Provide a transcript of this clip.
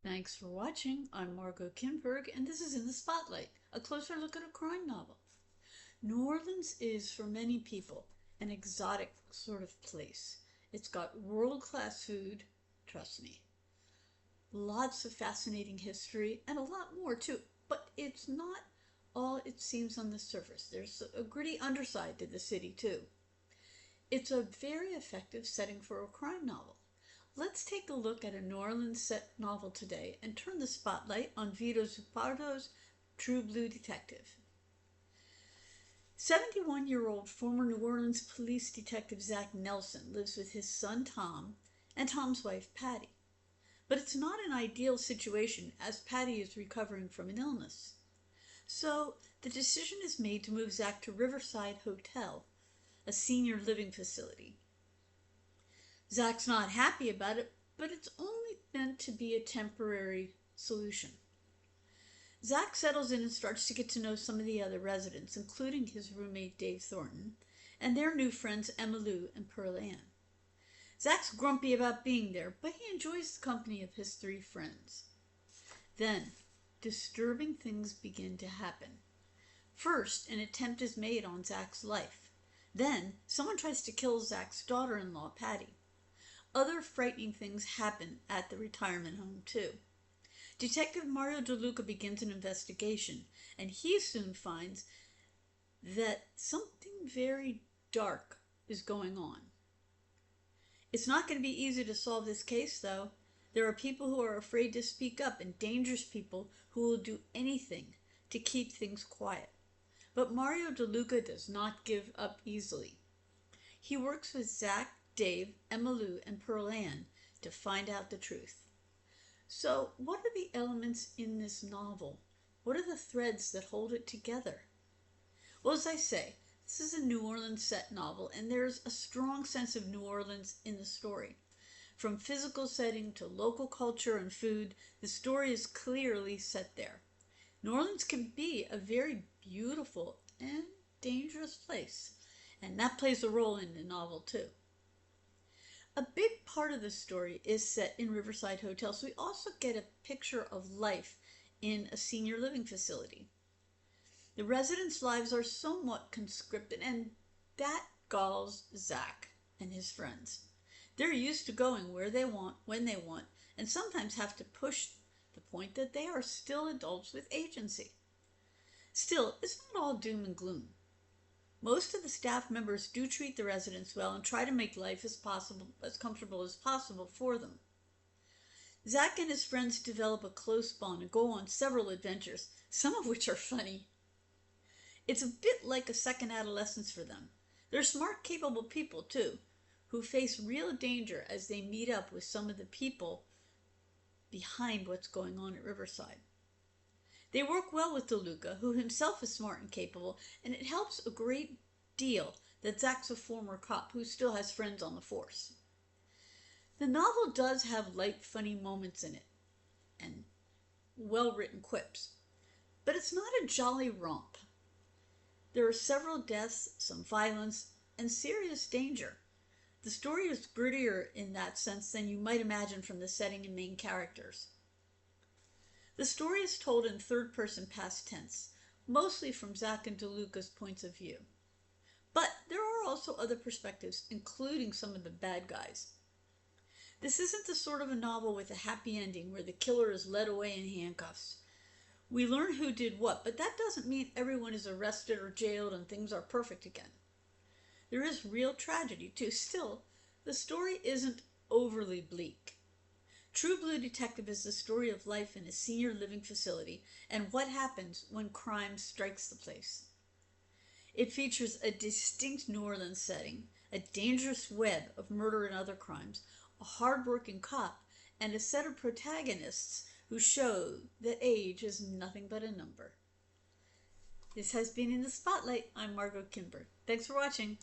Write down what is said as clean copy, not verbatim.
Thanks for watching. I'm Margot Kinberg, and this is In the Spotlight, a closer look at a crime novel. New Orleans is, for many people, an exotic sort of place. It's got world-class food, trust me, lots of fascinating history, and a lot more too. But it's not all it seems on the surface. There's a gritty underside to the city too. It's a very effective setting for a crime novel. Let's take a look at a New Orleans set novel today and turn the spotlight on Vito Zuppardo's True Blue Detective. 71-year-old former New Orleans police detective Zach Nelson lives with his son Tom and Tom's wife Patty. But it's not an ideal situation as Patty is recovering from an illness. So the decision is made to move Zach to Riverside Hotel, a senior living facility. Zach's not happy about it, but it's only meant to be a temporary solution. Zach settles in and starts to get to know some of the other residents, including his roommate Dave Thornton, and their new friends Emma Lou and Pearl Ann. Zach's grumpy about being there, but he enjoys the company of his three friends. Then, disturbing things begin to happen. First, an attempt is made on Zach's life. Then, someone tries to kill Zach's daughter-in-law, Patty. Other frightening things happen at the retirement home, too. Detective Mario DeLuca begins an investigation, and he soon finds that something very dark is going on. It's not going to be easy to solve this case, though. There are people who are afraid to speak up and dangerous people who will do anything to keep things quiet. But Mario DeLuca does not give up easily. He works with Zach, Dave, Emma Lou, and Pearl Ann to find out the truth. So, what are the elements in this novel? What are the threads that hold it together? Well, as I say, this is a New Orleans set novel, and there's a strong sense of New Orleans in the story. From physical setting to local culture and food, the story is clearly set there. New Orleans can be a very beautiful and dangerous place, and that plays a role in the novel too. A big part of the story is set in Riverside Hotel, so we also get a picture of life in a senior living facility. The residents' lives are somewhat conscripted, and that galls Zach and his friends. They're used to going where they want, when they want, and sometimes have to push the point that they are still adults with agency. Still, it's not all doom and gloom. Most of the staff members do treat the residents well and try to make life as comfortable as possible for them. Zach and his friends develop a close bond and go on several adventures, some of which are funny. It's a bit like a second adolescence for them. They're smart, capable people, too, who face real danger as they meet up with some of the people behind what's going on at Riverside. They work well with DeLuca, who himself is smart and capable, and it helps a great deal that Zach's a former cop who still has friends on the force. The novel does have light, funny moments in it, and well-written quips, but it's not a jolly romp. There are several deaths, some violence, and serious danger. The story is grittier in that sense than you might imagine from the setting and main characters. The story is told in third-person past tense, mostly from Zach and DeLuca's points of view. But there are also other perspectives, including some of the bad guys. This isn't the sort of a novel with a happy ending where the killer is led away in handcuffs. We learn who did what, but that doesn't mean everyone is arrested or jailed and things are perfect again. There is real tragedy, too. Still, the story isn't overly bleak. True Blue Detective is the story of life in a senior living facility and what happens when crime strikes the place. It features a distinct New Orleans setting, a dangerous web of murder and other crimes, a hard-working cop, and a set of protagonists who show that age is nothing but a number. This has been In the Spotlight. I'm Margot Kinberg. Thanks for watching.